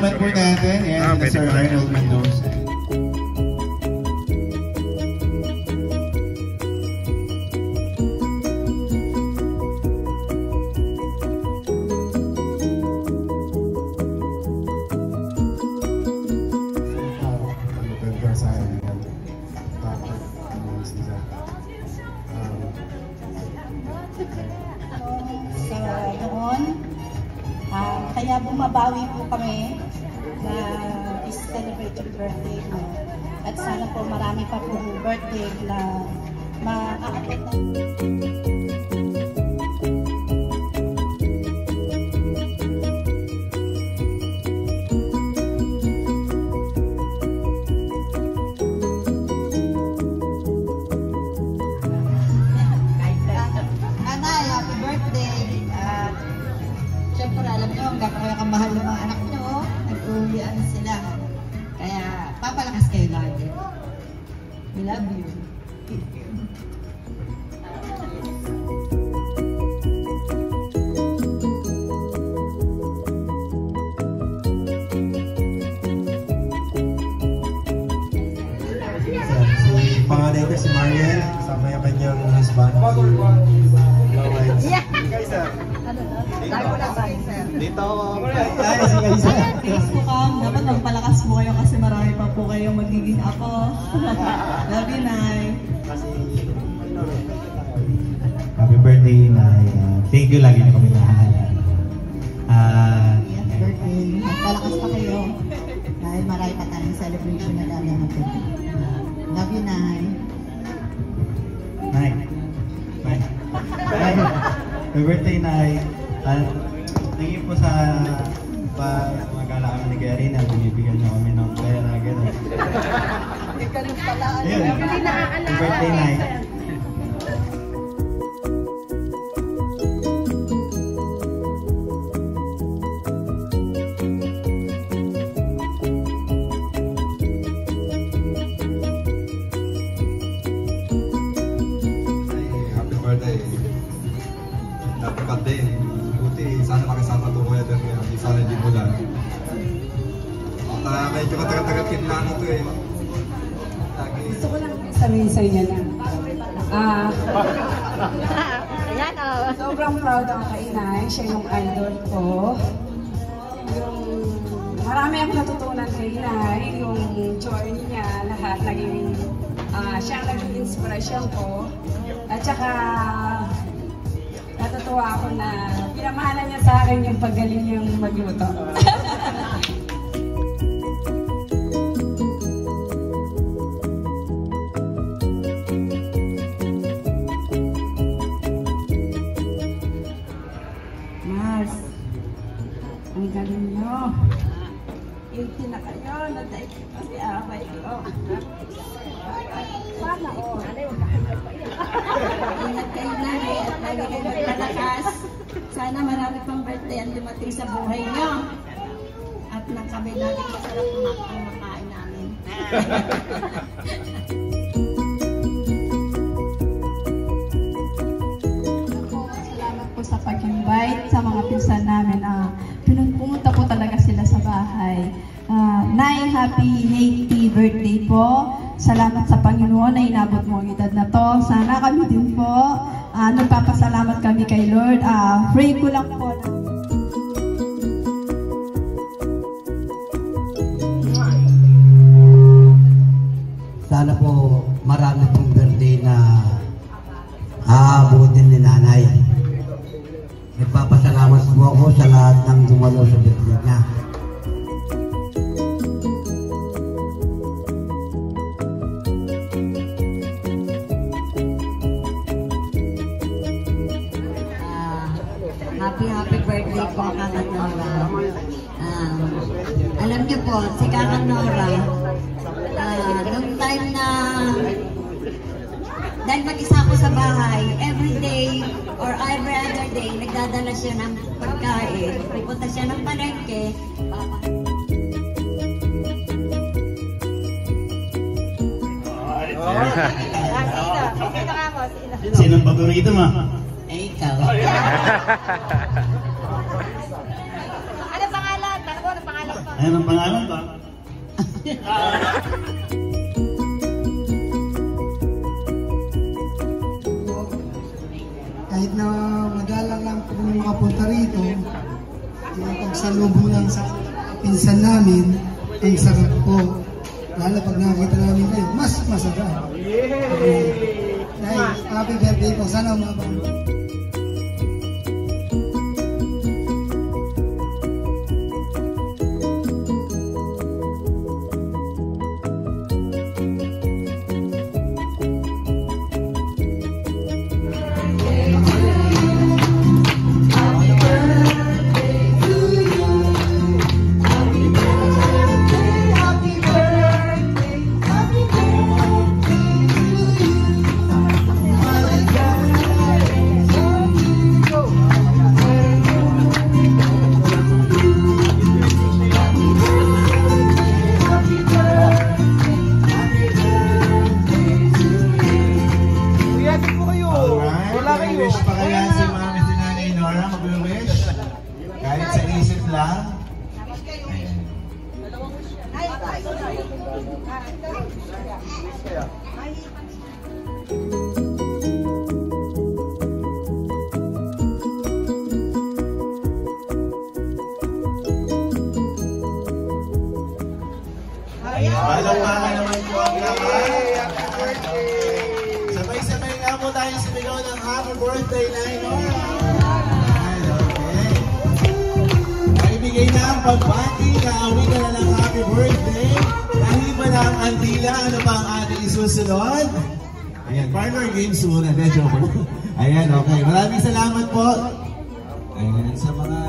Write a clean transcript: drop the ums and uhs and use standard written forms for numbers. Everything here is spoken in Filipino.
naman po natin. Ayan, na Sir Arnold Mendoza. Kaya bumabawi po kami na celebrate yung birthday mo. At sana po marami pa po birthday na maaabot na. Anay, happy birthday! Siyempre, alam nyo, hanggang kayo kamahal ng mga anak nyo, nag-uwian sila. Kaya, papalakas kayo lagi. We love you. Si panganay ko si Mariel, kasama yung kanyang husband. Yeah! Dito. Please po dapat magpalakas po kayo kasi marami pa po kayong magiging apo. Love you, Nay. Happy birthday, Nay. Thank you, lagi na kami mahal. Happy birthday. Magpalakas pa kayo. Dahil marami pa tayong celebration na dadating. Love you, Nay. Nay. Nay. Nay. Happy birthday, Nay. Tingin po sa magkala kami ni Gary na binibigyan niyo kami ng pera, gano'n. Ayun, happy birthday, Nay. Happy birthday. Napakad din. Buti, sana makasama ito kuya dahil hindi sana hindi mo lang. At medyo matagal-tagal kinlaan ito eh. Gusto ko lang sabihin sa inyo na sobrang proud ako kay Inay. Siya yung idol ko. Marami akong natutunan kay Inay. Yung journey niya, lahat naging siya ang naging inspirasyon ko. At saka natutuwa ako na pinamahalan niya sa akin yung paggaling niyang magluto. Mas, ang galing niyo. 18 na kayo, na-date ko kasi away ko. Sana o. Ingat kayo na at lagi kayo magpalakas. Sana marami pang birthday ang dumating sa buhay niyo. At nang kami lagi masarap ang makain namin. Salamat po sa pag-invite sa mga pinsan namin. Pumunta po talaga sila sa bahay. Nay, happy 80 birthday po. Salamat sa Panginoon na inabot mo ang edad na to. Sana kami din po. Nagpapasalamat kami kay Lord. Pray ko lang po. Sana po marami pong birthday na aabutin ni Nanay. Nagpapasalamat po ako sa lahat ng dumalo sa birthday niya. Happy birthday po, Kakang Nora. Alam niyo po, si Kakang Nora, nung time na dahil mag-isa ako sa bahay, every day or every other day, nagdadala siya ng pagkain. Pupunta siya ng palengke. Sinong paborito mo? Ikaw. Ano pangalan? Ano pangalan? Ayan ang pangalan ba? Kahit na madalang lang po kung makapunta rito, yung pagsalubong lang sa pinsan namin, ang sarap po. Lalo pag nakakita namin kayo, mas masarap. Dahil happy birthday po, sana umabang. Mag-wish pa kaya si Mami si Nanay Nora? Mag-wish? Kahit sa isip lang? Palakpakan naman po ang lahat. Sabay-sabay nga po tayo sumigaw ng happy birthday, Nay Nora. Okay. Maibigay na ang pagbati na awi ka na ng happy birthday. Dahil ba na ang andila, ano pa ang ating isusunod? Ayan, partner games muna. Joke po. Ayan, okay. Maraming salamat po. Ayan, sa mga...